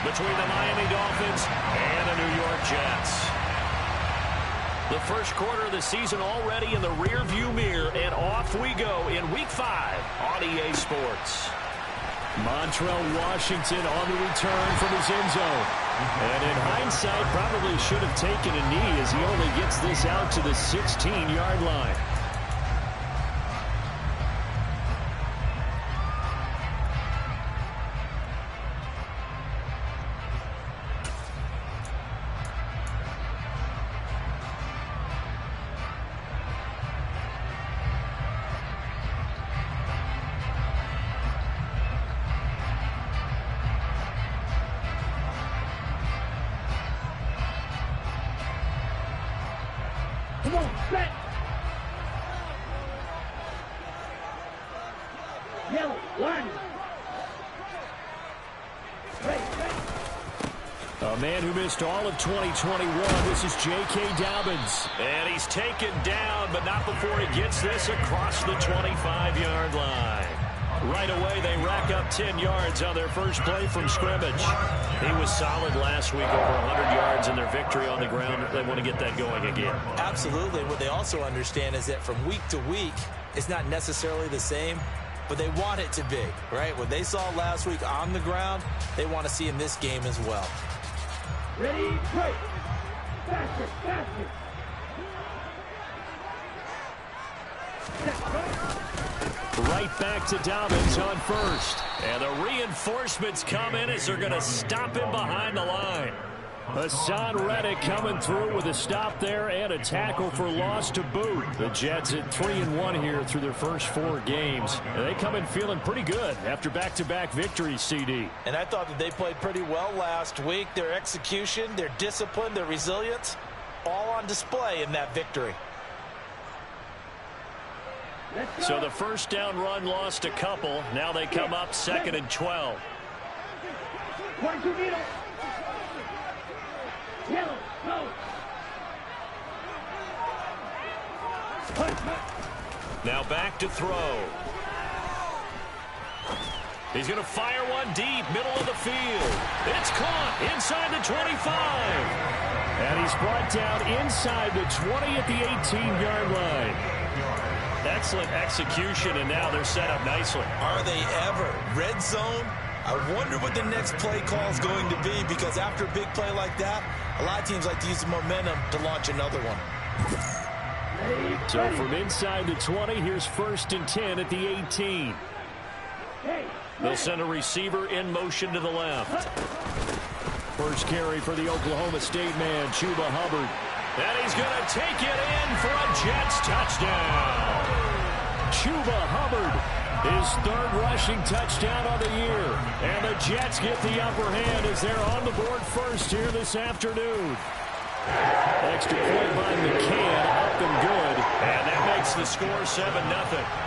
between the Miami Dolphins and the New York Jets. The first quarter of the season already in the rearview mirror, and off we go in Week 5 on EA Sports. Montrell Washington on the return from his end zone. And in hindsight, probably should have taken a knee as he only gets this out to the 16-yard line. Come on, set. Yellow, line. A man who missed all of 2021. This is J.K. Dobbins. And he's taken down, but not before he gets this across the 25-yard line. Right away, they rack up 10 yards on their first play from scrimmage. He was solid last week, over 100 yards in their victory on the ground. They want to get that going again. Absolutely. What they also understand is that from week to week, it's not necessarily the same, but they want it to be, right? What they saw last week on the ground, they want to see in this game as well. Ready, break. Faster, faster. Right back to Dobbins on first. And the reinforcements come in as they're going to stop him behind the line. Hassan Reddick coming through with a stop there and a tackle for loss to boot. The Jets at 3-1 here through their first 4 games. And they come in feeling pretty good after back-to-back victories, CD. And I thought that they played pretty well last week. Their execution, their discipline, their resilience, all on display in that victory. So the first down run lost a couple. Now they come up 2nd and 12. Yellow, go. Now back to throw. He's going to fire one deep, middle of the field. It's caught inside the 25. And he's brought down inside the 20 at the 18-yard line. Excellent execution, and now they're set up nicely. Are they ever? Red zone? I wonder what the next play call is going to be, because after a big play like that, a lot of teams like to use the momentum to launch another one. So from inside the 20, here's 1st and 10 at the 18. They'll send a receiver in motion to the left. First carry for the Oklahoma State man, Chuba Hubbard. And he's going to take it in for a Jets touchdown. Chuba Hubbard, his 3rd rushing touchdown of the year. And the Jets get the upper hand as they're on the board first here this afternoon. Extra point by McCann, up and good. And that makes the score 7-0.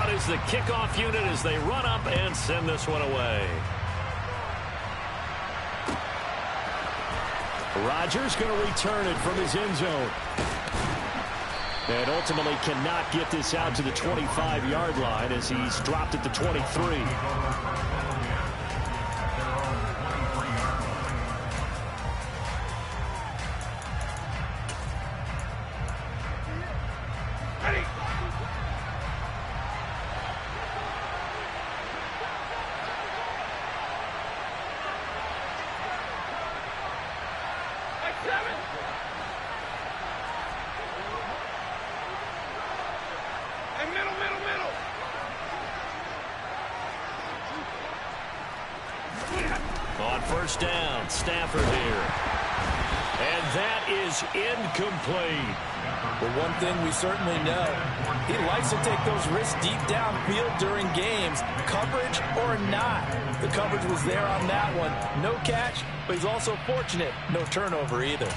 Is the kickoff unit as they run up and send this one away. Rodgers going to return it from his end zone. And ultimately cannot get this out to the 25-yard line as he's dropped at the 23. On first down, Stafford here. And that is incomplete. But one thing we certainly know, he likes to take those risks deep downfield during games, coverage or not. The coverage was there on that one. No catch, but he's also fortunate. No turnover either.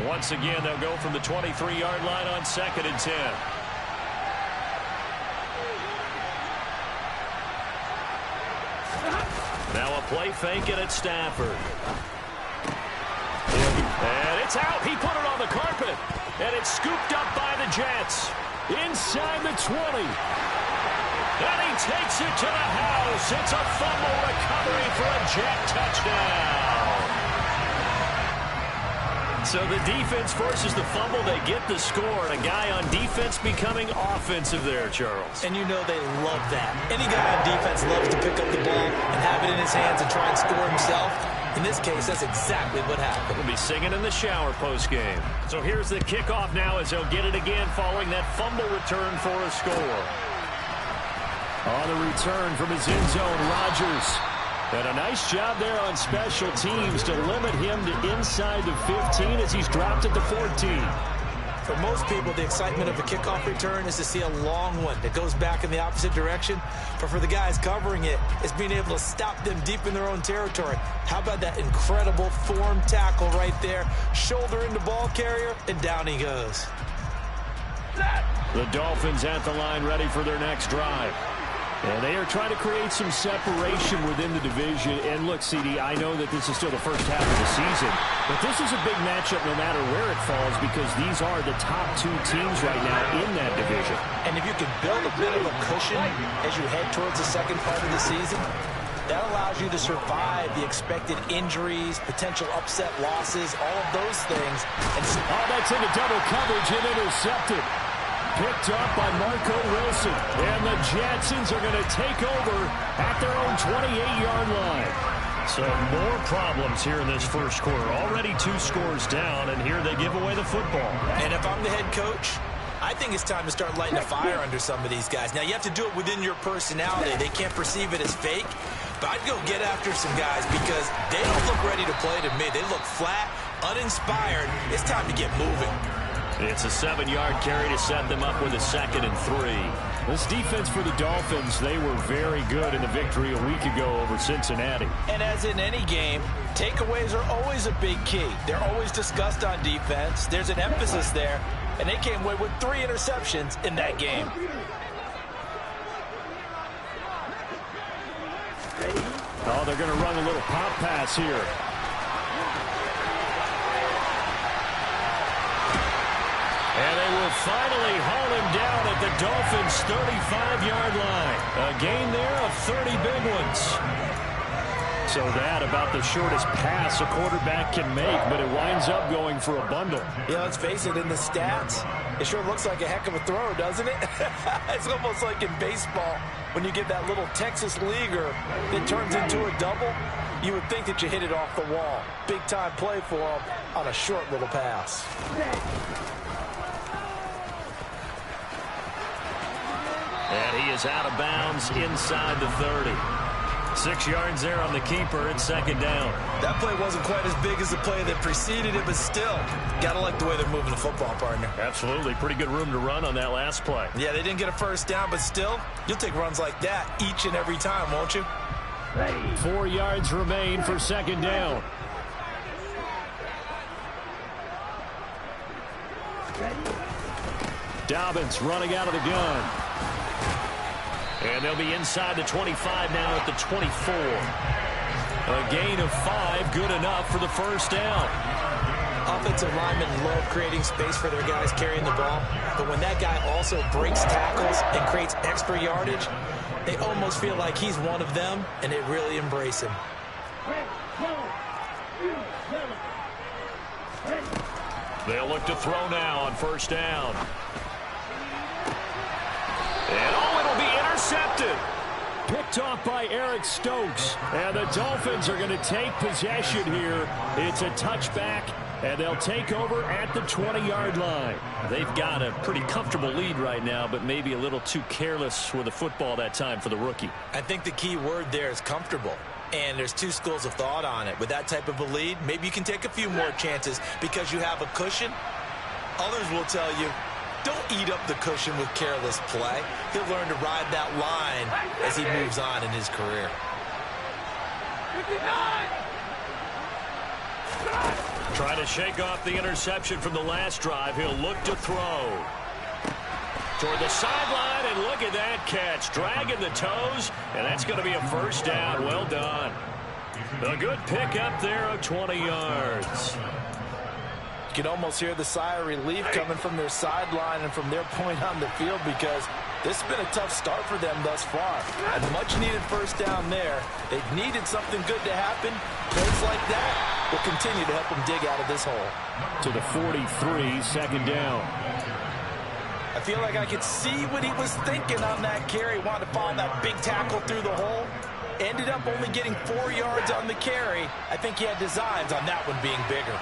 Once again, they'll go from the 23-yard line on 2nd and 10. Now a play fake at Stafford. And it's out. He put it on the carpet. And it's scooped up by the Jets. Inside the 20. And he takes it to the house. It's a fumble recovery for a Jet touchdown. So the defense forces the fumble. They get the score. And a guy on defense becoming offensive there, Charles. And you know they love that. Any guy on defense loves to pick up the ball and have it in his hands and try and score himself. In this case, that's exactly what happened. He'll be singing in the shower post-game. So here's the kickoff now as he'll get it again following that fumble return for a score. On the return from his end zone, Rodgers. And a nice job there on special teams to limit him to inside the 15 as he's dropped at the 14. For most people, the excitement of a kickoff return is to see a long one that goes back in the opposite direction. But for the guys covering it, it's being able to stop them deep in their own territory. How about that incredible form tackle right there? Shoulder into ball carrier, and down he goes. The Dolphins at the line ready for their next drive. And they are trying to create some separation within the division. And look, CD, I know that this is still the first half of the season, but this is a big matchup no matter where it falls because these are the top two teams right now in that division. And if you can build a bit of a cushion as you head towards the second part of the season, that allows you to survive the expected injuries, potential upset losses, all of those things. And that's into double coverage and intercepted. Picked up by Marco Wilson. And the Jetsons are going to take over at their own 28-yard line. So more problems here in this first quarter. Already 2 scores down, and here they give away the football. And if I'm the head coach, I think it's time to start lighting a fire under some of these guys. Now, you have to do it within your personality. They can't perceive it as fake. But I'd go get after some guys because they don't look ready to play to me. They look flat, uninspired. It's time to get moving. It's a 7-yard carry to set them up with a 2nd and 3. This defense for the Dolphins, they were very good in the victory a week ago over Cincinnati. And as in any game, takeaways are always a big key. They're always discussed on defense. There's an emphasis there, and they came away with 3 interceptions in that game. Oh, they're going to run a little pop pass here. And they will finally haul him down at the Dolphins' 35-yard line. A gain there of 30 big ones. So that about the shortest pass a quarterback can make, but it winds up going for a bundle. Yeah, let's face it, in the stats, it sure looks like a heck of a throw, doesn't it? It's almost like in baseball, when you get that little Texas leaguer that turns into a double, you would think that you hit it off the wall. Big-time play for him on a short little pass. And he is out of bounds inside the 30. 6 yards there on the keeper. It's 2nd down. That play wasn't quite as big as the play that preceded it, but still, got to like the way they're moving the football, partner. Absolutely. Pretty good room to run on that last play. Yeah, they didn't get a first down, but still, you'll take runs like that each and every time, won't you? 4 yards remain for 2nd down. Dobbins running out of the gun. And they'll be inside the 25 now at the 24. A gain of 5, good enough for the first down. Offensive linemen love creating space for their guys carrying the ball. But when that guy also breaks tackles and creates extra yardage, they almost feel like he's one of them, and they really embrace him. They'll look to throw now on first down. And it'll be intercepted. Picked off by Eric Stokes. And the Dolphins are going to take possession here. It's a touchback, and they'll take over at the 20-yard line. They've got a pretty comfortable lead right now, but maybe a little too careless with the football that time for the rookie. I think the key word there is comfortable. And there's 2 schools of thought on it. With that type of a lead, maybe you can take a few more chances because you have a cushion. Others will tell you, don't eat up the cushion with careless play. He'll learn to ride that line as he moves on in his career. 59. Trying to shake off the interception from the last drive. He'll look to throw. toward the sideline, and look at that catch. Dragging the toes, and that's going to be a first down. Well done. A good pickup there of 20 yards. You can almost hear the sigh of relief coming from their sideline and from their point on the field, because this has been a tough start for them thus far. A much-needed first down there. They've needed something good to happen. Plays like that will continue to help them dig out of this hole. To the 43, second down. I feel like I could see what he was thinking on that carry. Wanted to follow that big tackle through the hole. Ended up only getting 4 yards on the carry. I think he had designs on that one being bigger.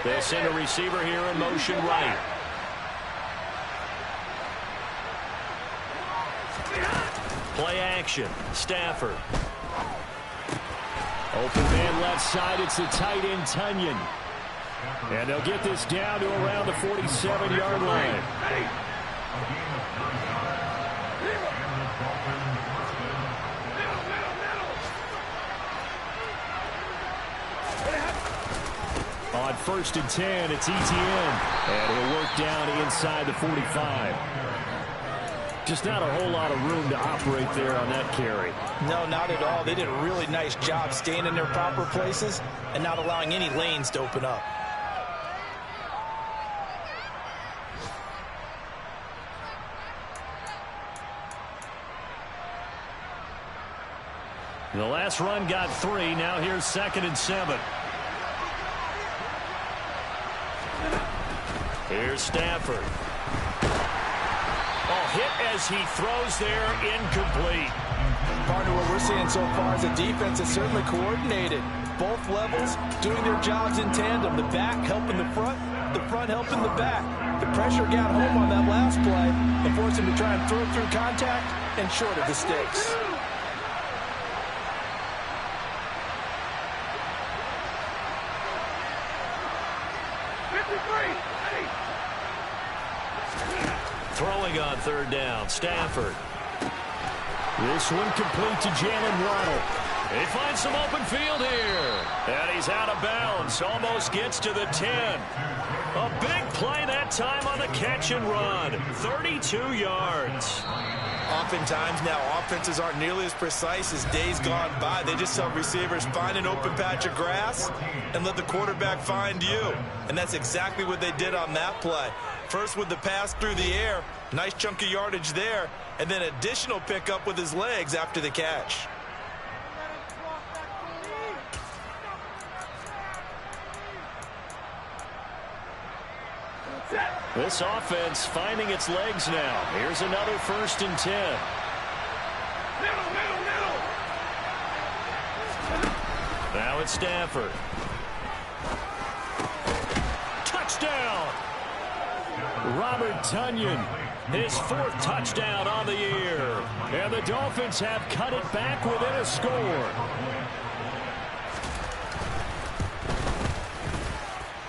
They'll send a receiver here in motion right. Play action. Stafford. Open man left side. It's the tight end, Tunyon. And they'll get this down to around the 47-yard line. On 1st and 10, it's Etienne. And he'll work down inside the 45. Just not a whole lot of room to operate there on that carry. No, not at all. They did a really nice job staying in their proper places and not allowing any lanes to open up. The last run got 3. Now here's 2nd and 7. Here's Stafford. Oh, hit as he throws there, incomplete. Partner, what we're seeing so far is a defense that's certainly coordinated. Both levels doing their jobs in tandem. The back helping the front helping the back. The pressure got home on that last play and forced him to try and throw through contact and short of the sticks. Throwing on 3rd down, Stafford. This one complete to Jalen Waddle. He finds some open field here. And he's out of bounds. Almost gets to the 10. A big play that time on the catch and run. 32 yards. Oftentimes now, offenses aren't nearly as precise as days gone by. They just tell receivers, find an open patch of grass and let the quarterback find you. And that's exactly what they did on that play. First with the pass through the air, nice chunk of yardage there, and then additional pickup with his legs after the catch. This offense finding its legs now. Here's another 1st and 10. Now it's Stafford. Touchdown! Robert Tunyon, His 4th touchdown on the year. and the Dolphins have cut it back within a score.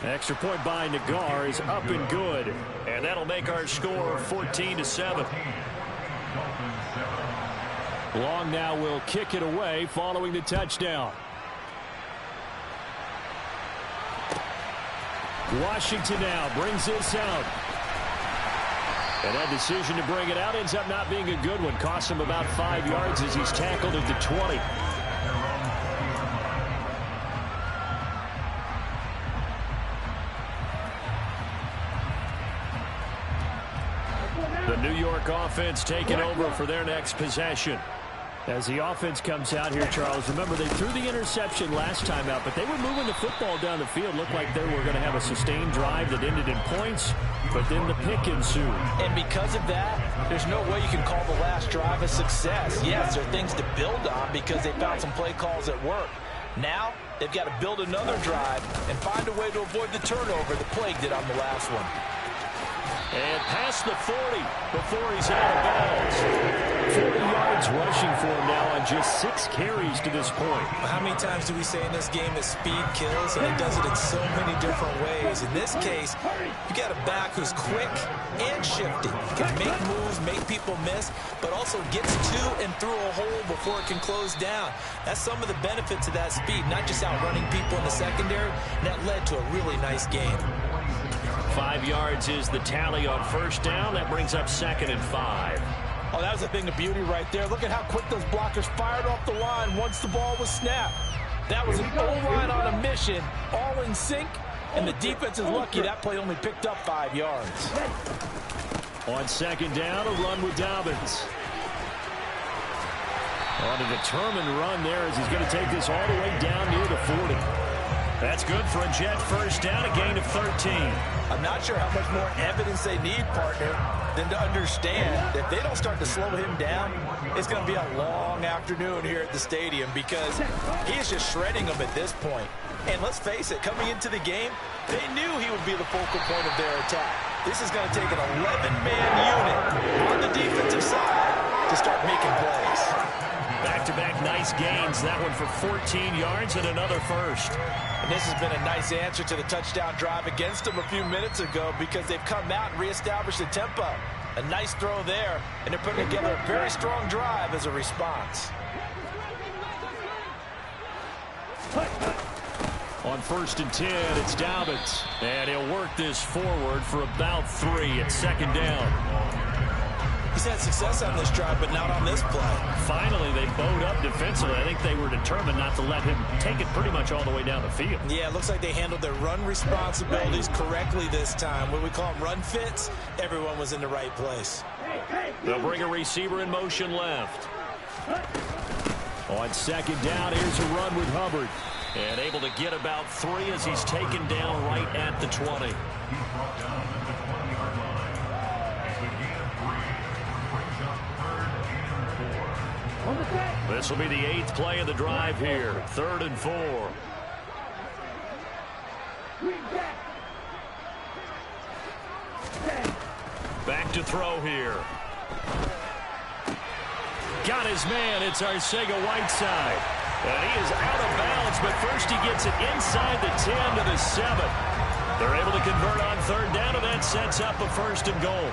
Extra point by Nagar is up and good. And that'll make our score 14-7. Long now will kick it away following the touchdown. Washington now brings this out. And that decision to bring it out ends up not being a good one. Costs him about 5 yards as he's tackled at the 20. The New York offense taking over for their next possession. As the offense comes out here, Charles, remember they threw the interception last time out, but they were moving the football down the field. Looked like they were going to have a sustained drive that ended in points, but then the pick ensued. And because of that, there's no way you can call the last drive a success. Yes, there are things to build on because they found some play calls that work. Now, they've got to build another drive and find a way to avoid the turnover that plagued it on the last one. And past the 40 before he's out of bounds. 40 yards rushing for him now on just 6 carries to this point. How many times do we say in this game that speed kills, and he does it in so many different ways? In this case, you got a back who's quick and shifty. Can make moves, make people miss, but also gets to and through a hole before it can close down. That's some of the benefits of that speed, not just outrunning people in the secondary. And that led to a really nice game. 5 yards is the tally on first down. That brings up 2nd and 5. Oh, that was a thing of beauty right there. Look at how quick those blockers fired off the line once the ball was snapped. That was an O-line on a mission, all in sync, and the defense is lucky that play only picked up 5 yards. On 2nd down, a run with Dobbins. On a determined run there as he's going to take this all the way down near the 40. That's good for a Jet first down, a gain of 13. I'm not sure how much more evidence they need, partner, than to understand that if they don't start to slow him down, it's going to be a long afternoon here at the stadium because he is just shredding them at this point. And let's face it, coming into the game, they knew he would be the focal point of their attack. This is going to take an 11-man unit on the defensive side to start making plays. Back-to-back nice gains. That one for 14 yards and another first. And this has been a nice answer to the touchdown drive against them a few minutes ago because they've come out and reestablished the tempo. A nice throw there, and they're putting together a very strong drive as a response. On 1st and 10, it's Dobbins. And he'll work this forward for about 3 at 2nd down. He's had success on this drive, but not on this play. Finally, they bowed up defensively. I think they were determined not to let him take it pretty much all the way down the field. Yeah, it looks like they handled their run responsibilities correctly this time. What we call them run fits, everyone was in the right place. They'll bring a receiver in motion left. On 2nd down, here's a run with Hubbard. And able to get about 3 as he's taken down right at the 20. This will be the 8th play of the drive here. 3rd and 4. Back to throw here. Got his man. It's Arcega-Whiteside. And he is out of bounds, but first he gets it inside the 10 to the 7. They're able to convert on 3rd down, and that sets up a 1st and goal.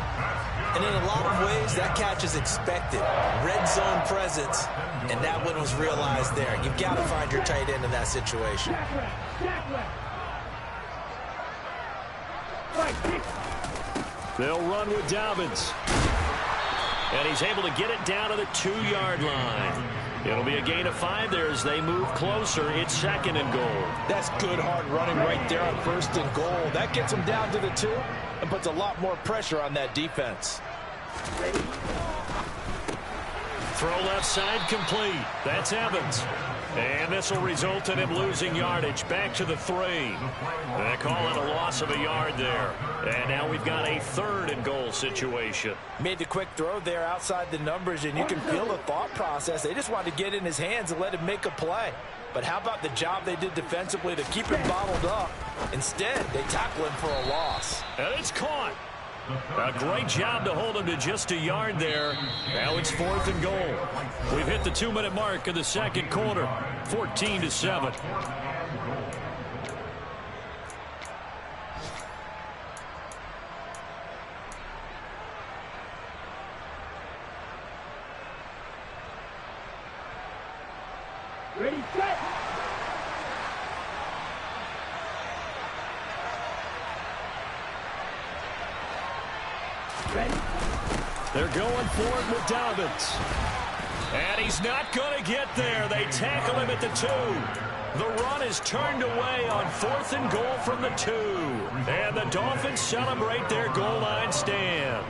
And in a lot of ways, that catch is expected. Red zone presence, and that one was realized there. You've got to find your tight end in that situation. They'll run with Dobbins. And he's able to get it down to the 2-yard line. It'll be a gain of 5 there as they move closer. It's 2nd and goal. That's good hard running right there on 1st and goal. That gets them down to the 2 and puts a lot more pressure on that defense. Throw left side complete. That's Evans. And this will result in him losing yardage. Back to the 3. They call it a loss of a yard there. And now we've got a 3rd and goal situation. Made the quick throw there outside the numbers, and you can feel the thought process. They just wanted to get in his hands and let him make a play. But how about the job they did defensively to keep him bottled up? Instead, they tackle him for a loss. And it's caught. A great job to hold him to just a yard there. Now it's 4th and goal. We've hit the 2-minute mark of the 2nd quarter. 14-7. Ready, set. Ready. They're going for it with Dobbins. And he's not going to get there. They tackle him at the 2. The run is turned away on 4th and goal from the 2. And the Dolphins celebrate their goal line stand.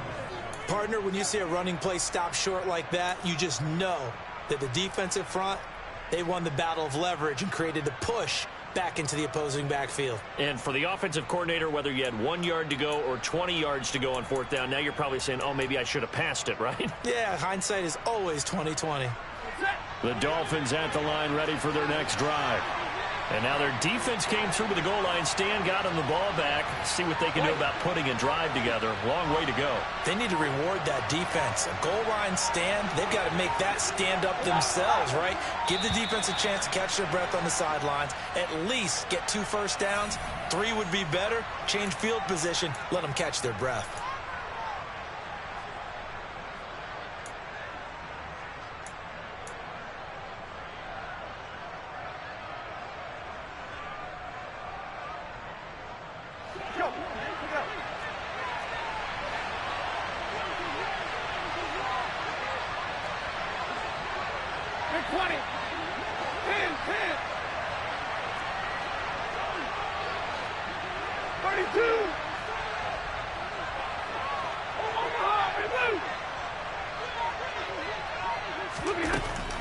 Partner, when you see a running play stop short like that, you just know that the defensive front, they won the battle of leverage and created the push back into the opposing backfield. And for the offensive coordinator, whether you had 1 yard to go or 20 yards to go on 4th down, now you're probably saying, oh, maybe I should have passed it, right? Yeah, hindsight is always 20/20. The Dolphins at the line ready for their next drive. And now their defense came through with the goal line stand, got them the ball back. See what they can do about putting a drive together. Long way to go. They need to reward that defense. A goal line stand, they've got to make that stand up themselves, right? Give the defense a chance to catch their breath on the sidelines. At least get 2 first downs. 3 would be better. Change field position. Let them catch their breath.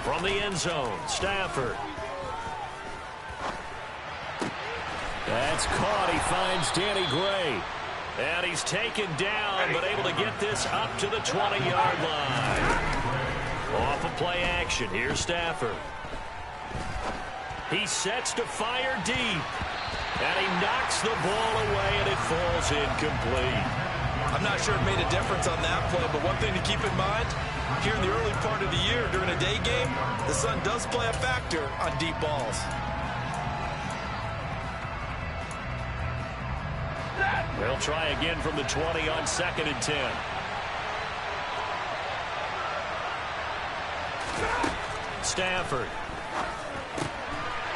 From the end zone, Stafford. That's caught. He finds Ken2Great. And he's taken down, but able to get this up to the 20-yard line. Off of play action, here's Stafford. He sets to fire deep. And he knocks the ball away, and it falls incomplete. I'm not sure it made a difference on that play, but one thing to keep in mind, here in the early part of the year during a day game, the sun does play a factor on deep balls. They'll try again from the 20 on 2nd and 10. Stafford.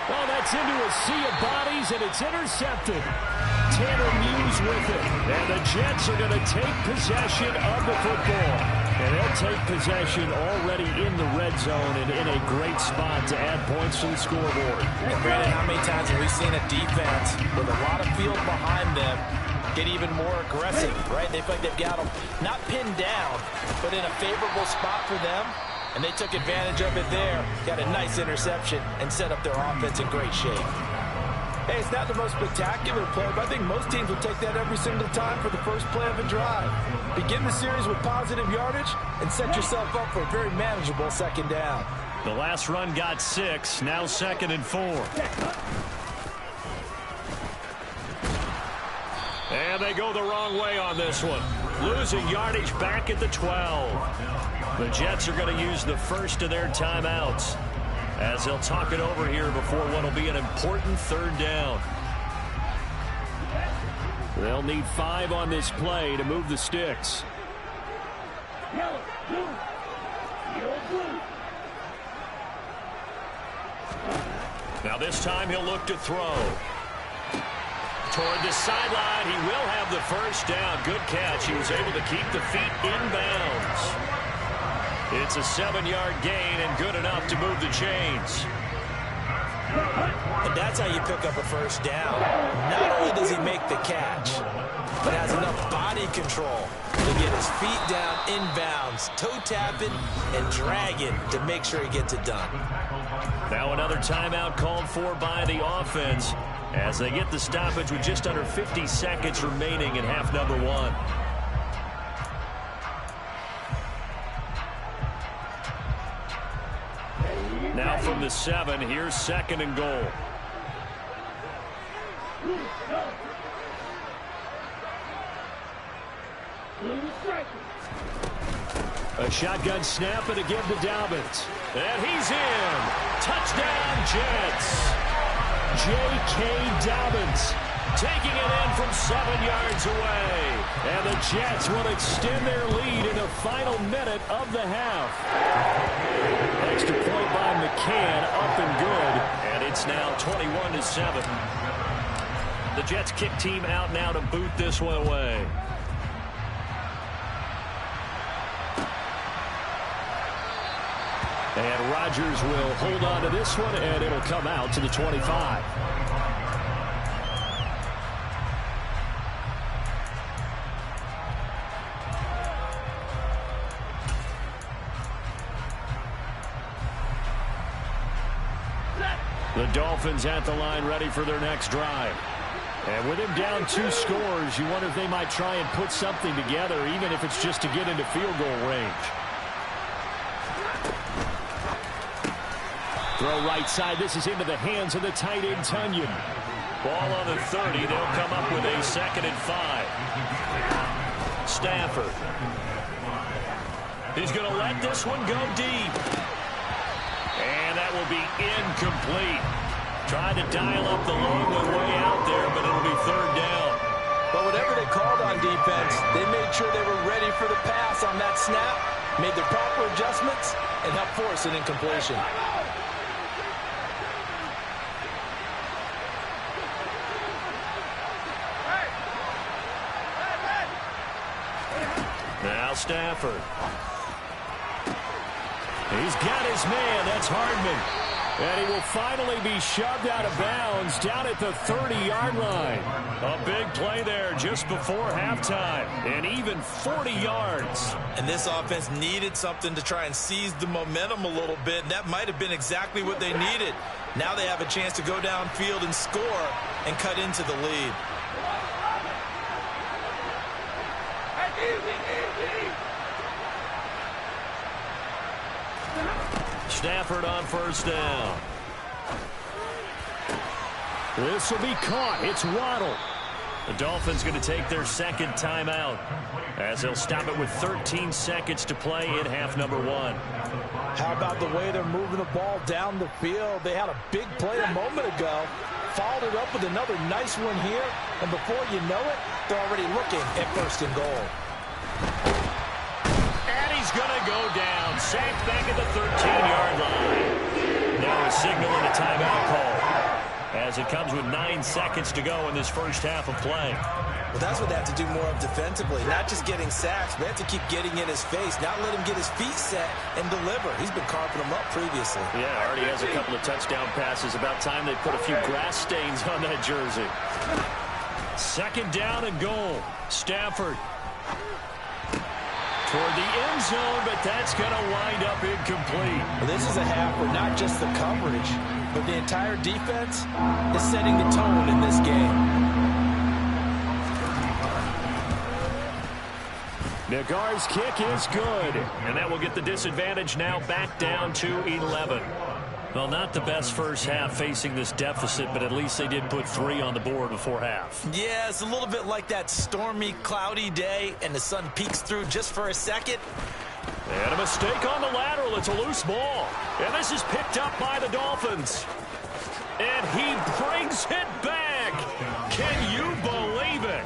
Well, that's into a sea of bodies, and it's intercepted. Tanner Muse with it. And the Jets are going to take possession of the football. And they'll take possession already in the red zone and in a great spot to add points to the scoreboard. And Brandon, how many times have we seen a defense with a lot of field behind them get even more aggressive, right? They feel like they've got them not pinned down, but in a favorable spot for them. And they took advantage of it there. Got a nice interception and set up their offense in great shape. Hey, it's not the most spectacular play, but I think most teams will take that every single time for the first play of a drive. Begin the series with positive yardage and set yourself up for a very manageable 2nd down. The last run got 6, now 2nd and 4. And they go the wrong way on this one. Losing yardage back at the 12. The Jets are going to use the first of their timeouts as they'll talk it over here before what will be an important 3rd down. They'll need 5 on this play to move the sticks. Now this time he'll look to throw. Toward the sideline, he will have the first down. Good catch. He was able to keep the feet inbounds. It's a 7-yard gain and good enough to move the chains. And that's how you pick up a first down. Not only does he make the catch, but has enough body control to get his feet down inbounds, toe tapping and dragging to make sure he gets it done. Now another timeout called for by the offense as they get the stoppage with just under 50 seconds remaining in half number 1. Now from the 7, here's 2nd and goal. A shotgun snap and again to Dobbins. And he's in. Touchdown, Jets. J.K. Dobbins taking it in from 7 yards away. And the Jets will extend their lead in the final minute of the half. Extra point by McCann, up and good. And it's now 21-7. The Jets kick team out now to boot this one away. And Rodgers will hold on to this one, and it'll come out to the 25. The Dolphins at the line ready for their next drive. And with him down 2 scores, you wonder if they might try and put something together, even if it's just to get into field goal range. Throw right side. This is into the hands of the tight end, Tunyon. Ball on the 30. They'll come up with a 2nd and 5. Stafford. He's going to let this one go deep. And that will be incomplete. Tried to dial up the long one way out there, but it'll be 3rd down. But whatever they called on defense, they made sure they were ready for the pass on that snap, made the proper adjustments, and helped force an incompletion. Now Stafford. He's got his man. That's Hardman. And he will finally be shoved out of bounds down at the 30-yard line. A big play there just before halftime. And even 40 yards. And this offense needed something to try and seize the momentum a little bit. And that might have been exactly what they needed. Now they have a chance to go downfield and score and cut into the lead. Stafford on first down. This will be caught. It's Waddle. The Dolphins going to take their second timeout as they'll stop it with 13 seconds to play in half number one. How about the way they're moving the ball down the field? They had a big play a moment ago. Followed it up with another nice one here. And before you know it, they're already looking at first and goal. And he's going to go down. Sacked back at the 13-yard line. Now a signal and a timeout call as it comes with 9 seconds to go in this first half of play. Well, that's what they have to do more of defensively. Not just getting sacks, but they have to keep getting in his face, not let him get his feet set and deliver. He's been carving them up previously. Yeah, already has a couple of touchdown passes. About time they put a few grass stains on that jersey. Second down and goal. Stafford toward the end zone, but that's going to wind up incomplete. Well, this is a half where not just the coverage, but the entire defense is setting the tone in this game. Nagar's kick is good. And that will get the disadvantage now back down to 11. Well, not the best first half facing this deficit, but at least they did put 3 on the board before half. Yeah, it's a little bit like that stormy, cloudy day, and the sun peeks through just for a second. And a mistake on the lateral. It's a loose ball. And this is picked up by the Dolphins. And he brings it back. Can you believe it?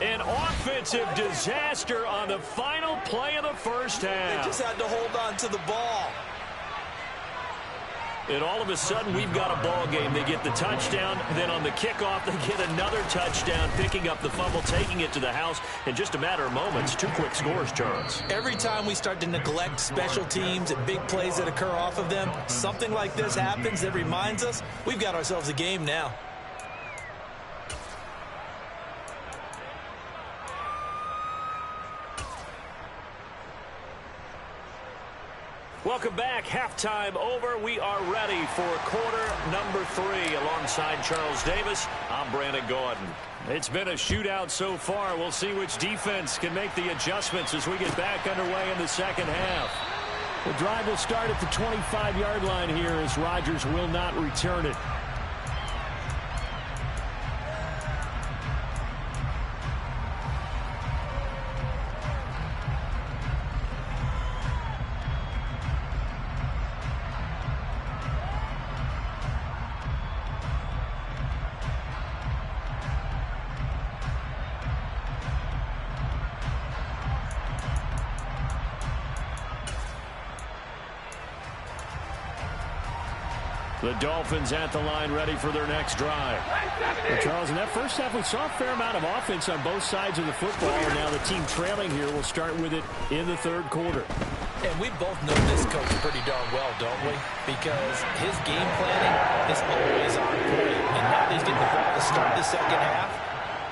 An offensive disaster on the final play of the first half. They just had to hold on to the ball. And all of a sudden, we've got a ball game. They get the touchdown. Then on the kickoff, they get another touchdown, picking up the fumble, taking it to the house in just a matter of moments. 2 quick scores, Charles. Every time we start to neglect special teams and big plays that occur off of them, something like this happens that reminds us we've got ourselves a game now. Welcome back. Halftime over. We are ready for quarter number 3. Alongside Charles Davis, I'm Brandon Gordon. It's been a shootout so far. We'll see which defense can make the adjustments as we get back underway in the second half. The drive will start at the 25-yard line here as Rodgers will not return it. The Dolphins at the line ready for their next drive. Well, Charles, in that first half, we saw a fair amount of offense on both sides of the football, and now the team trailing here will start with it in the third quarter. And we both know this coach pretty darn well, don't we? Because his game planning is always on point. And now he's getting the ball to start the second half.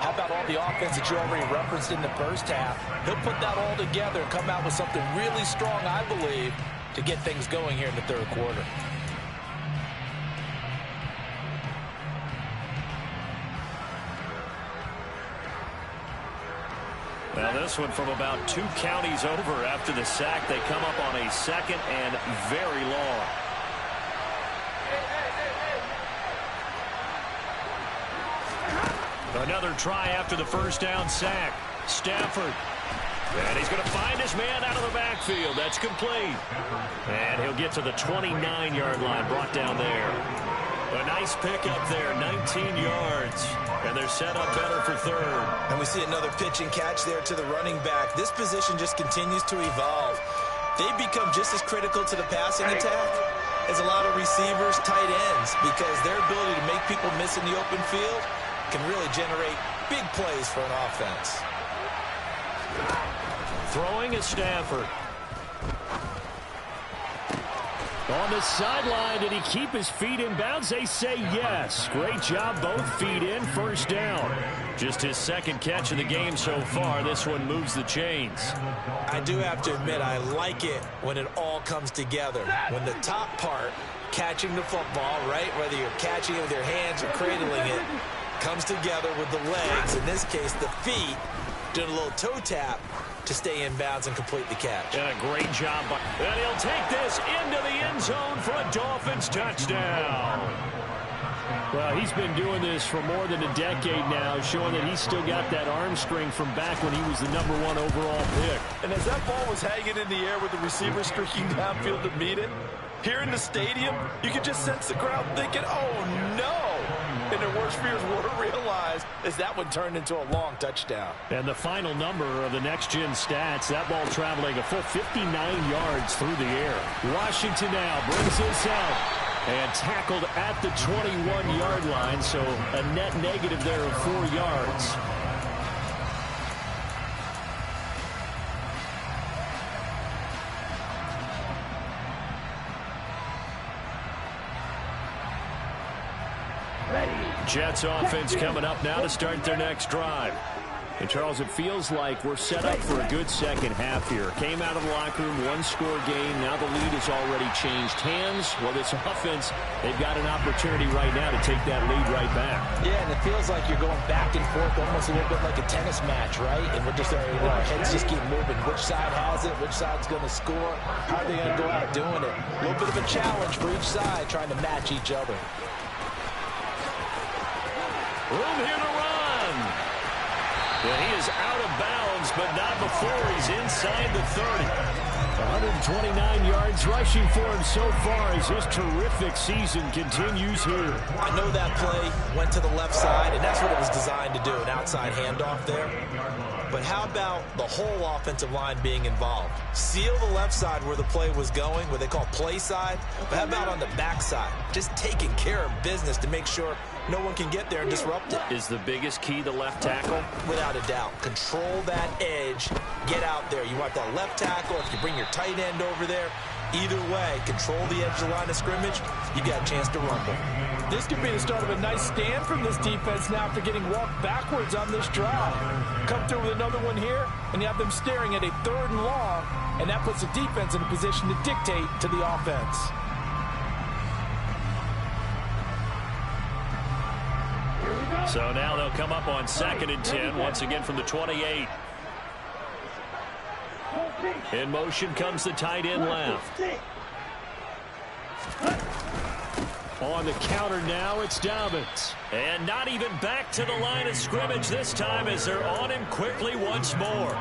How about all the offense that you already referenced in the first half? He'll put that all together and come out with something really strong, I believe, to get things going here in the third quarter. Now this one from about 2 counties over after the sack. They come up on a second and very long. Another try after the first down sack. Stafford. And he's going to find his man out of the backfield. That's complete. And he'll get to the 29-yard line, brought down there. A nice pickup there, 19 yards. And they're set up better for third. And we see another pitch and catch there to the running back. This position just continues to evolve. They've become just as critical to the passing attack as a lot of receivers, tight ends, because their ability to make people miss in the open field can really generate big plays for an offense. Throwing is Stafford. On the sideline, did he keep his feet in bounds? They say yes. Great job, both feet in, first down. Just his second catch of the game so far. This one moves the chains. I do have to admit, I like it when it all comes together. When the top part, catching the football, right, whether you're catching it with your hands or cradling it, comes together with the legs, in this case the feet, doing a little toe tap to stay in bounds and complete the catch. And a great job. And he'll take this into the end zone for a Dolphins touchdown. Well, he's been doing this for more than a decade now, showing that he's still got that arm strength from back when he was the #1 overall pick. And as that ball was hanging in the air with the receiver streaking downfield to meet it, here in the stadium, you could just sense the crowd thinking, oh, no. And their worst fears were realized as that one turned into a long touchdown. And the final number of the next-gen stats, that ball traveling a full 59 yards through the air. Washington now brings this out and tackled at the 21-yard line, so a net negative there of 4 yards. Jets offense coming up now to start their next drive. And, Charles, it feels like we're set up for a good second half here. Came out of the locker room, one-score game. Now the lead has already changed hands. Well, this offense, they've got an opportunity right now to take that lead right back. Yeah, and it feels like you're going back and forth almost a little bit like a tennis match, right? And we're just, our heads just keep moving. Which side has it? Which side's going to score? How are they going to go out doing it? A little bit of a challenge for each side, trying to match each other. Room here to run. And he is out of bounds, but not before he's inside the 30. 129 yards rushing for him so far as his terrific season continues here. I know that play went to the left side, and that's what it was designed to do, an outside handoff there. But how about the whole offensive line being involved? Seal the left side where the play was going, what they call play side. But how about on the back side? Just taking care of business to make sure no one can get there and disrupt it. Is the biggest key the left tackle? Without a doubt. Control that edge. Get out there. You want that left tackle. If you bring your tight end over there, either way, control the edge of the line of scrimmage, you got a chance to rumble. This could be the start of a nice stand from this defense now after getting walked backwards on this drive. Come through with another one here, and you have them staring at a 3rd and long, and that puts the defense in a position to dictate to the offense. So now they'll come up on 2nd and 10, once again from the 28. In motion comes the tight end left. On the counter now, it's Dobbins. And not even back to the line of scrimmage this time as they're on him quickly once more.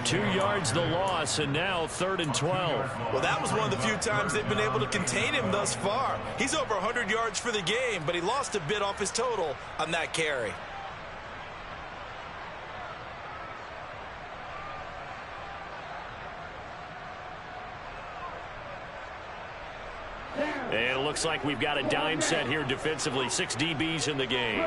2 yards the loss, and now 3rd and 12. Well, that was one of the few times they've been able to contain him thus far. He's over 100 yards for the game, but he lost a bit off his total on that carry. And it looks like we've got a dime set here defensively. 6 DBs in the game.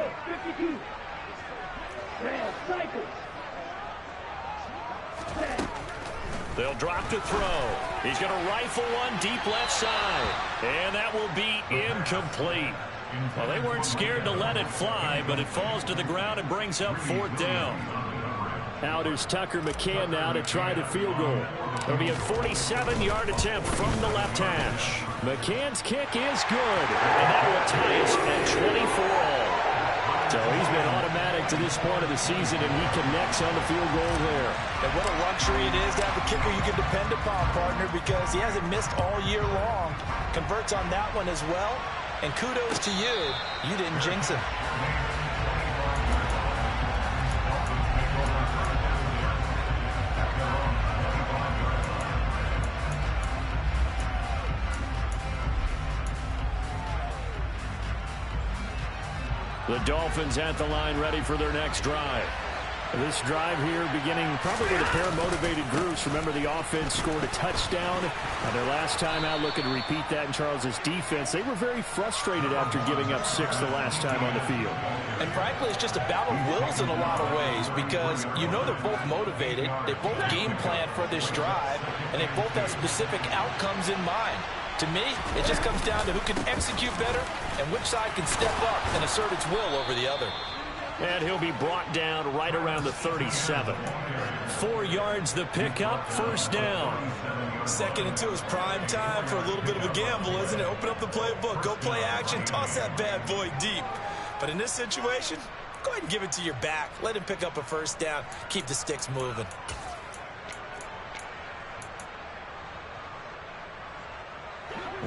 They'll drop to throw. He's going to rifle one deep left side. And that will be incomplete. Well, they weren't scared to let it fly, but it falls to the ground and brings up 4th down. Out is Tucker McCann now to try the field goal. It'll be a 47-yard attempt from the left hash. McCann's kick is good. And that will tie us at 24-all. So he's been automatic to this point of the season, and he connects on the field goal there. And what a luxury it is to have a kicker you can depend upon, partner, because he hasn't missed all year long. Converts on that one as well. And kudos to you. You didn't jinx him. The Dolphins at the line ready for their next drive. This drive here beginning probably with a pair of motivated groups. Remember, the offense scored a touchdown. Their last time out, looking to repeat that in Charles's defense. They were very frustrated after giving up 6 the last time on the field. And frankly, it's just a battle of wills in a lot of ways because you know they're both motivated. They both game plan for this drive, and they both have specific outcomes in mind. To me, it just comes down to who can execute better and which side can step up and assert its will over the other. And he'll be brought down right around the 37. 4 yards the pickup, first down. 2nd and 2 is prime time for a little bit of a gamble, isn't it? Open up the playbook, go play action, toss that bad boy deep. But in this situation, go ahead and give it to your back. Let him pick up a first down. Keep the sticks moving.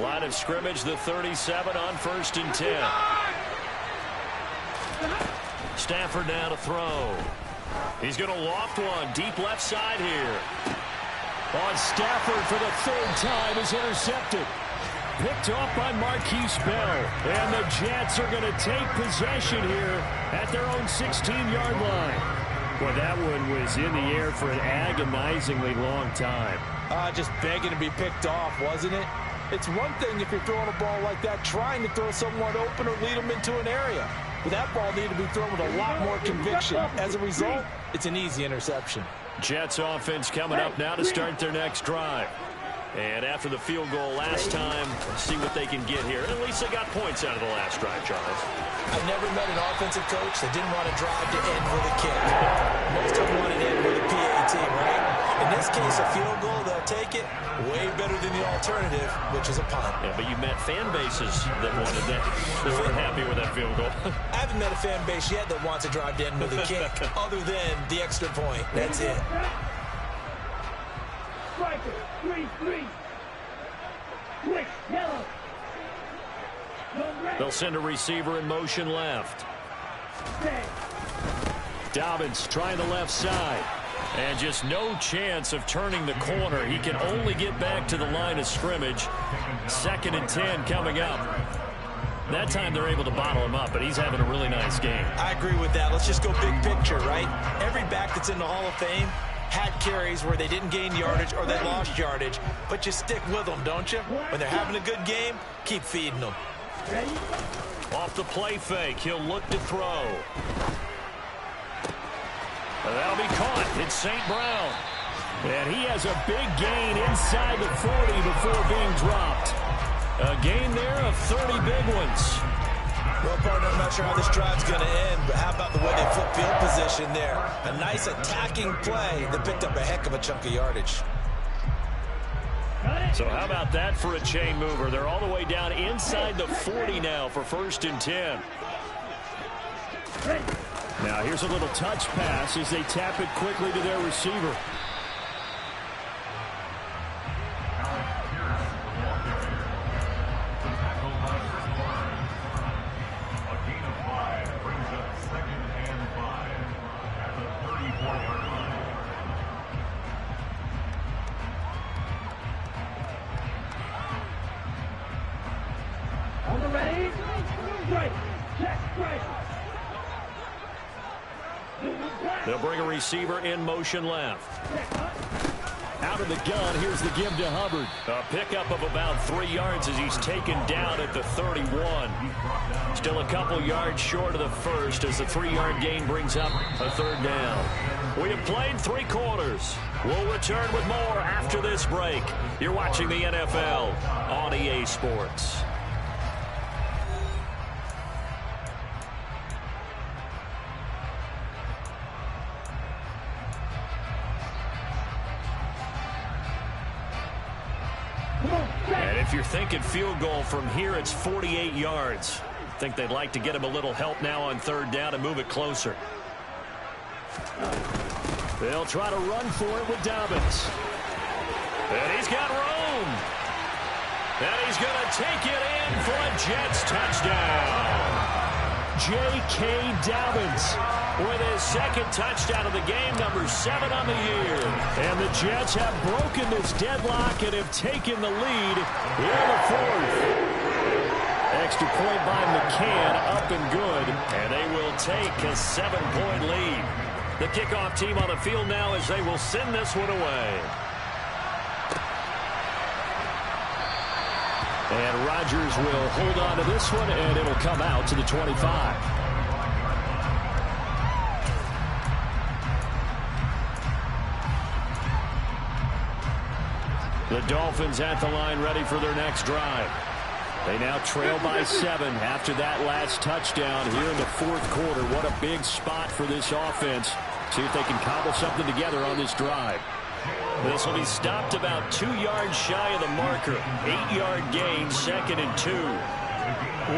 Line of scrimmage, the 37 on 1st and 10. Stafford now to throw. He's going to loft one deep left side here. On Stafford for the 3rd time is intercepted. Picked off by Marquise Bell. And the Jets are going to take possession here at their own 16-yard line. Boy, that one was in the air for an agonizingly long time. Just begging to be picked off, wasn't it? It's one thing if you're throwing a ball like that, trying to throw someone open or lead them into an area. But that ball needed to be thrown with a lot more conviction. As a result, it's an easy interception. Jets offense coming up now to start their next drive. And after the field goal last time, see what they can get here. At least they got points out of the last drive, Charles. I've never met an offensive coach that didn't want to drive to end with a kick. Most of them want to end with a PAT, right? In this case, a field goal, they'll take it way better than the alternative, which is a punt. Yeah, but you met fan bases that wanted that. They weren't happy with that field goal. I haven't met a fan base yet that wants to drive to end with a kick, other than the extra point. That's it. Striker, 3-3. Switch, yellow. They'll send a receiver in motion left. Dobbins trying the left side. And just no chance of turning the corner. He can only get back to the line of scrimmage. 2nd and 10 coming up. That time they're able to bottle him up, but he's having a really nice game. I agree with that. Let's just go big picture, right? Every back that's in the Hall of Fame had carries where they didn't gain yardage or they lost yardage, but you stick with them, don't you? When they're having a good game, keep feeding them. Off the play fake, he'll look to throw. That'll be caught. It's St. Brown. And he has a big gain inside the 40 before being dropped. A gain there of 30 big ones. Well, partner, I'm not sure how this drive's going to end, but how about the way they flip field position there? A nice attacking play that picked up a heck of a chunk of yardage. So how about that for a chain mover? They're all the way down inside the 40 now for 1st and 10. Now here's a little touch pass as they tap it quickly to their receiver. On the ready, strike, check, strike. They'll bring a receiver in motion left. Out of the gun, here's the give to Hubbard. A pickup of about 3 yards as he's taken down at the 31. Still a couple yards short of the first as the 3-yard gain brings up a 3rd down. We have played 3 quarters. We'll return with more after this break. You're watching the NFL on EA Sports. And if you're thinking field goal from here, it's 48 yards. I think they'd like to get him a little help now on 3rd down and move it closer. They'll try to run for it with Dobbins. And he's got room. And he's going to take it in for a Jets touchdown. J.K. Dobbins with his 2nd touchdown of the game, number 7 on the year. And the Jets have broken this deadlock and have taken the lead in the 4th. Extra point by McCann, up and good. And they will take a 7-point lead. The kickoff team on the field now as they will send this one away. And Rodgers will hold on to this one, and it'll come out to the 25. The Dolphins at the line, ready for their next drive. They now trail by 7 after that last touchdown here in the fourth quarter. What a big spot for this offense. See if they can cobble something together on this drive. This will be stopped about 2 yards shy of the marker. 8-yard gain, 2nd and 2.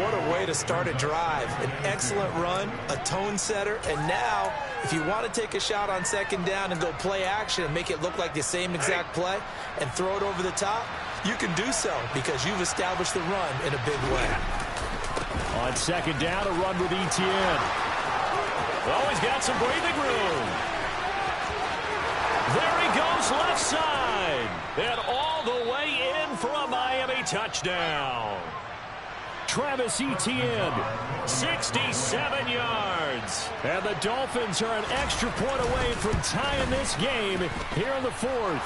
What a way to start a drive. An excellent run, a tone setter, and now if you want to take a shot on 2nd down and go play action and make it look like the same exact play and throw it over the top, you can do so because you've established the run in a big way. On 2nd down, a run with Etienne. Oh, he's got some breathing room. There he goes left side. And all the way in for a Miami touchdown. Travis Etienne, 67 yards. and the Dolphins are an extra point away from tying this game here in the fourth.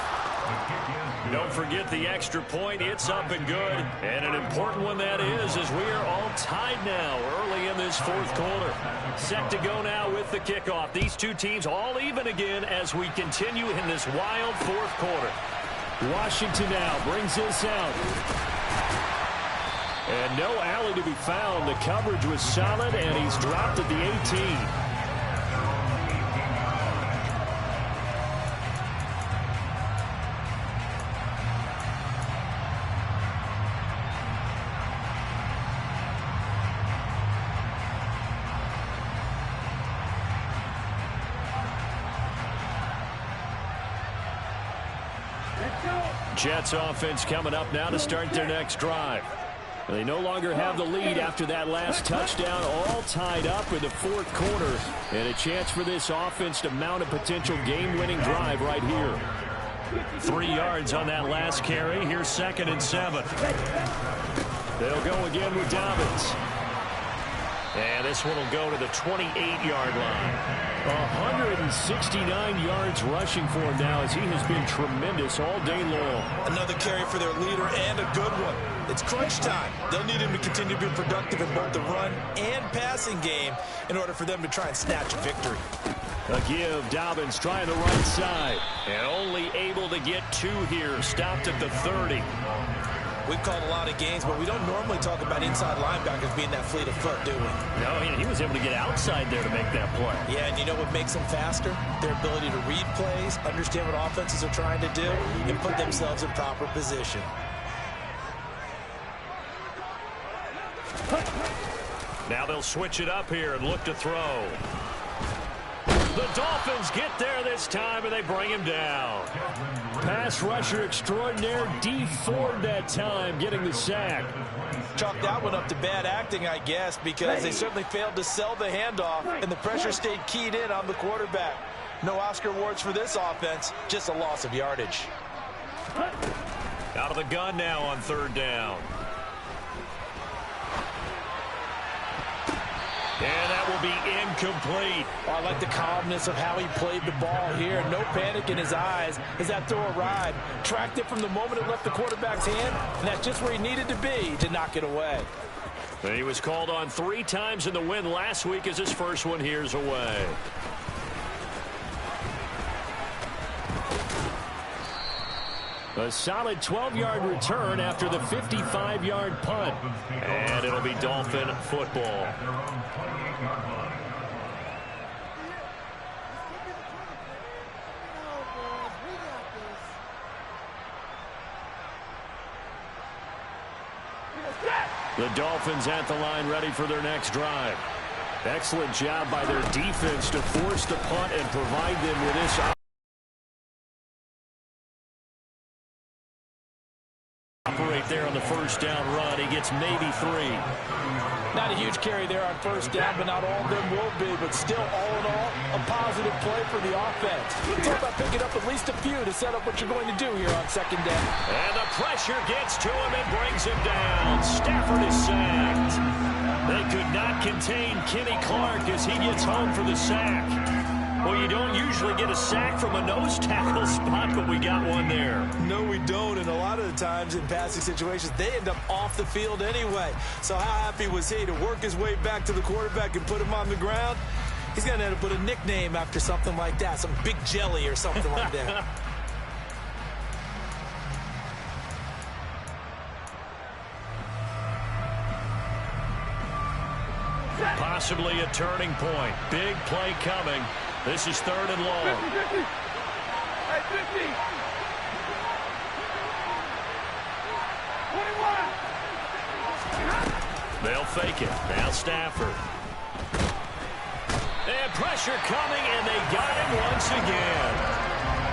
Don't forget the extra point. It's up and good. And an important one that is, as we are all tied now early in this fourth quarter. Set to go now with the kickoff. These two teams all even again as we continue in this wild fourth quarter. Washington now brings this out. And no alley to be found. The coverage was solid, and he's dropped at the 18. Jets offense coming up now to start their next drive. They no longer have the lead after that last touchdown, all tied up in the fourth quarter. And a chance for this offense to mount a potential game-winning drive right here. 3 yards on that last carry. Here's 2nd and 7. They'll go again with Dobbins. And this one will go to the 28-yard line. 169 yards rushing for him now as he has been tremendous all day long. Another carry for their leader and a good one. It's crunch time. They'll need him to continue to be productive in both the run and passing game in order for them to try and snatch a victory. A give, Dobbins trying the right side. And only able to get 2 here. Stopped at the 30. We've called a lot of games, but we don't normally talk about inside linebackers being that fleet of foot, do we? No, he was able to get outside there to make that play. Yeah, and you know what makes them faster? Their ability to read plays, understand what offenses are trying to do, and put themselves in proper position. Now they'll switch it up here and look to throw. The Dolphins get there this time, and they bring him down. Pass rusher extraordinaire, D Ford that time, getting the sack. Chalk that one up to bad acting, I guess, because they certainly failed to sell the handoff, and the pressure stayed keyed in on the quarterback. No Oscar awards for this offense, just a loss of yardage. Out of the gun now on 3rd down. And that will be incomplete. Oh, I like the calmness of how he played the ball here. No panic in his eyes as that throw arrived. Tracked it from the moment it left the quarterback's hand, and that's just where he needed to be to knock it away. And he was called on 3 times in the win last week as his first one here's away. A solid 12-yard return after the 55-yard punt. And it'll be Dolphin football. The Dolphins at the line ready for their next drive. Excellent job by their defense to force the punt and provide them with this operate there on the 1st down run. He gets maybe 3. Not a huge carry there on 1st down, but not all of them will be. But still, all in all, a positive play for the offense. Talk about picking up at least a few to set up what you're going to do here on 2nd down. And the pressure gets to him and brings him down. Stafford is sacked. They could not contain Kenny Clark as he gets home for the sack. Well, you don't usually get a sack from a nose tackle spot, but we got one there. No, we don't, and a lot of the times in passing situations, they end up off the field anyway. So how happy was he to work his way back to the quarterback and put him on the ground? He's going to end up with a nickname after something like that, some Big Jelly or something like that. Possibly a turning point. Big play coming. This is 3rd and long. 50. Hey, 50. 21. They'll fake it. Now Stafford. And pressure coming, and they got him once again.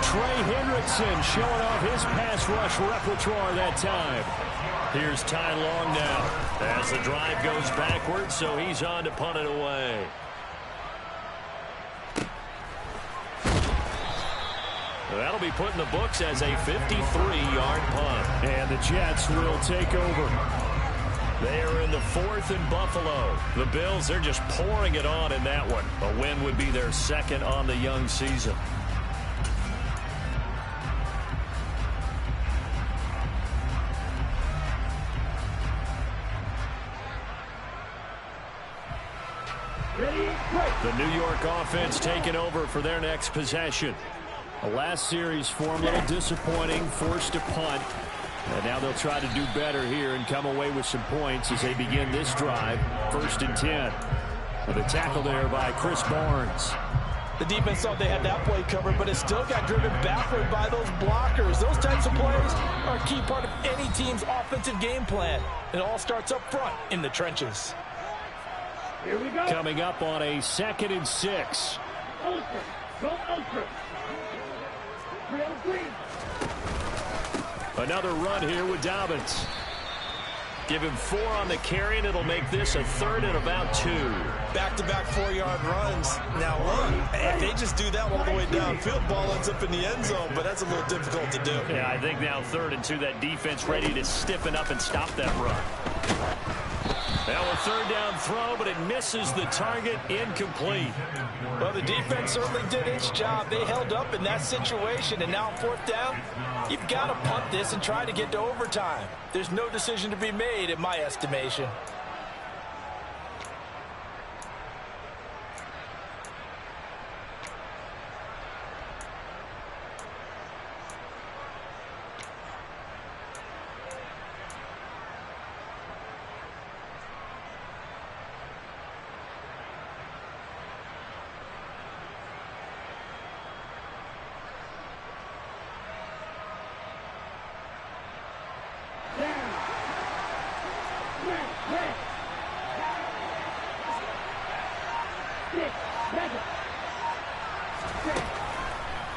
Trey Hendrickson showing off his pass rush repertoire that time. Here's Ty Long now as the drive goes backwards, so he's on to punt it away. That'll be put in the books as a 53-yard punt. And the Jets will take over. They are in the 4th in Buffalo. The Bills, they're just pouring it on in that one. A win would be their 2nd on the young season. The New York offense taking over for their next possession. The last series for them, a little disappointing, forced to punt. And now they'll try to do better here and come away with some points as they begin this drive. 1st and 10. With a tackle there by Chris Barnes. The defense thought they had that play covered, but it still got driven backward by those blockers. Those types of plays are a key part of any team's offensive game plan. It all starts up front in the trenches. Here we go. Coming up on a 2nd and 6. Ultra. Go Ultra. Real green. Another run here with Dobbins. Give him 4 on the carry, and it'll make this a 3rd and about 2. Back-to-back 4-yard runs. Now, look, if they just do that all the way downfield, ball ends up in the end zone, but that's a little difficult to do. Yeah, I think now 3rd and 2, that defense ready to stiffen up and stop that run. Now a 3rd down throw, but it misses the target, incomplete. Well, the defense certainly did its job. They held up in that situation, and now 4th down, you've got to punt this and try to get to overtime. There's no decision to be made, in my estimation.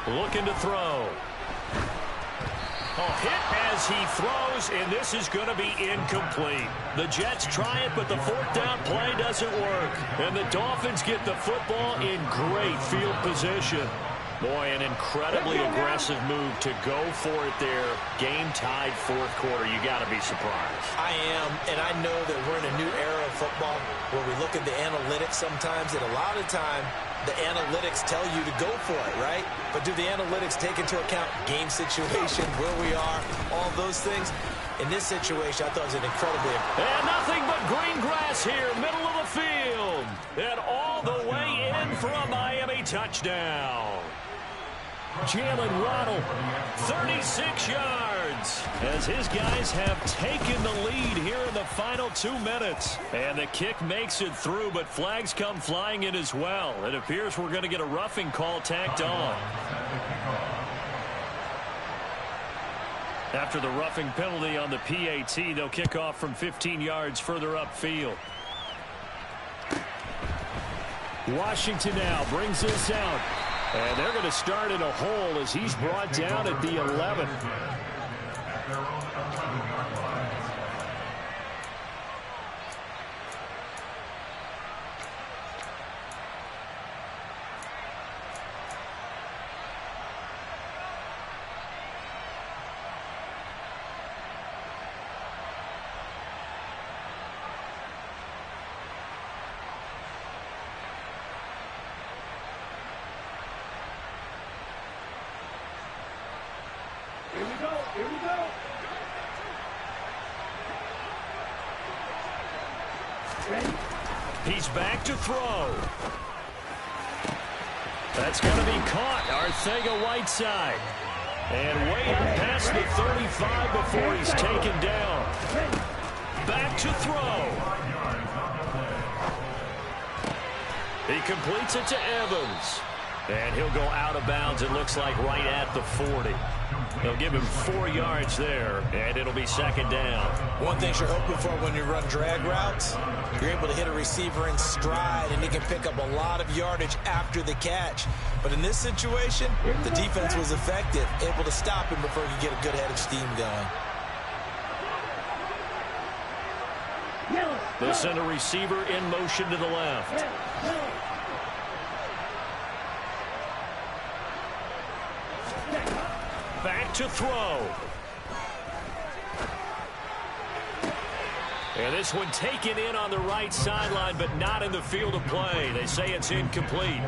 Looking to throw. Hit as he throws, and this is going to be incomplete. The Jets try it, but the 4th down play doesn't work. And the Dolphins get the football in great field position. Boy, an incredibly aggressive move to go for it there. Game tied 4th quarter. You got to be surprised. I am, and I know that we're in a new era of football where we look at the analytics sometimes, and a lot of time the analytics tell you to go for it, right? But do the analytics take into account game situation, where we are, all those things? In this situation, I thought it was an incredibly... And nothing but green grass here, middle of the field. And all the way in for a Miami touchdown. Jalen Waddle, 36 yards, as his guys have taken the lead here in the final 2 minutes. And the kick makes it through, but flags come flying in as well. It appears we're going to get a roughing call tacked on. After the roughing penalty on the PAT, they'll kick off from 15 yards further upfield. Washington now brings this out. And they're going to start in a hole as he's brought down at the 11. Here we go. Here we go. Ready? He's back to throw. That's going to be caught. Arcega-Whiteside. And way up past the 35 before he's taken down. Back to throw. He completes it to Evans. And he'll go out of bounds, it looks like, right at the 40. They'll give him 4 yards there, and it'll be second down. One thing you're hoping for when you run drag routes, you're able to hit a receiver in stride, and he can pick up a lot of yardage after the catch. But in this situation, the defense was effective, able to stop him before he could get a good head of steam going. They'll send a receiver in motion to the left. Back to throw. And this one taken in on the right sideline, but not in the field of play. They say it's incomplete.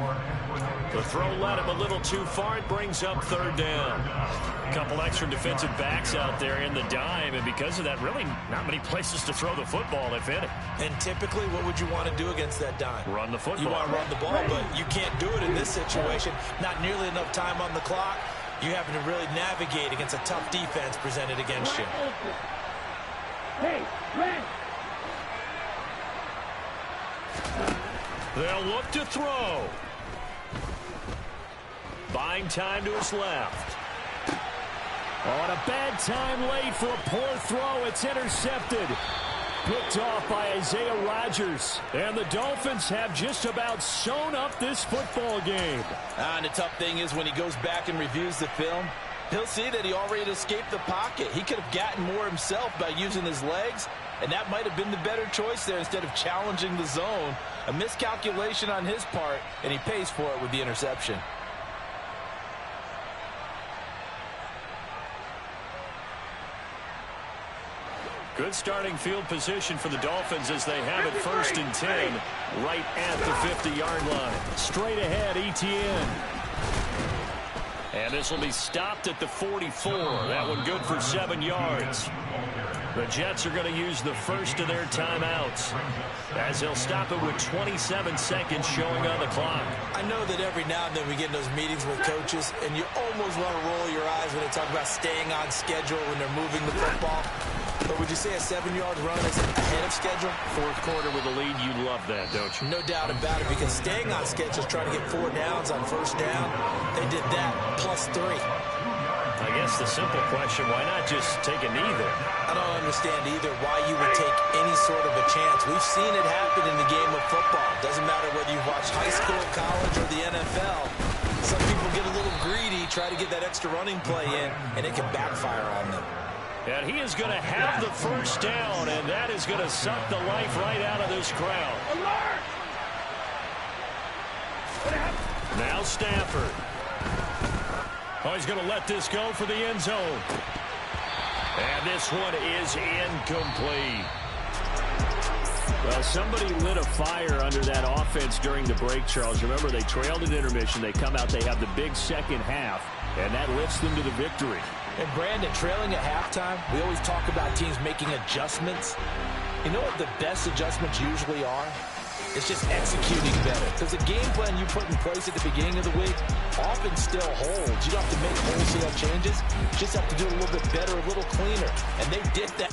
The throw led him a little too far. It brings up third down. A couple extra defensive backs out there in the dime, and because of that, really not many places to throw the football, if any. And typically, what would you want to do against that dime? Run the football. You want to run the ball, but you can't do it in this situation. Not nearly enough time on the clock. You having to really navigate against a tough defense presented against you. Hey, Red. They'll look to throw. Buying time to his left. On a bad time late for a poor throw. It's intercepted. Picked off by Isaiah Rodgers. And the Dolphins have just about sewn up this football game. And the tough thing is when he goes back and reviews the film, he'll see that he already escaped the pocket. He could have gotten more himself by using his legs, and that might have been the better choice there instead of challenging the zone. A miscalculation on his part, and he pays for it with the interception. Good starting field position for the Dolphins as they have it 1st and 10 right at the 50-yard line. Straight ahead, Etienne. And this will be stopped at the 44. That one good for 7 yards. The Jets are going to use the first of their timeouts as they'll stop it with 27 seconds showing on the clock. I know that every now and then we get in those meetings with coaches, and you almost want to roll your eyes when they talk about staying on schedule when they're moving the football. But would you say a 7-yard run is ahead of schedule? 4th quarter with a lead, you love that, don't you? No doubt about it, because staying on schedule is trying to get 4 downs on 1st down. They did that plus 3. I guess the simple question, why not just take a knee there? I don't understand either why you would take any sort of a chance. We've seen it happen in the game of football. Doesn't matter whether you've watched high school, college, or the NFL. Some people get a little greedy, try to get that extra running play in, and it can backfire on them. And he is going to have the 1st down, and that is going to suck the life right out of this crowd. Alert! Now Stafford. Oh, he's going to let this go for the end zone. And this one is incomplete. Well, somebody lit a fire under that offense during the break, Charles. Remember, they trailed at intermission. They come out, they have the big second half, and that lifts them to the victory. And Brandon, trailing at halftime, we always talk about teams making adjustments. You know what the best adjustments usually are? It's just executing better. Because the game plan you put in place at the beginning of the week often still holds. You don't have to make wholesale changes. You just have to do it a little bit better, a little cleaner. And they did that.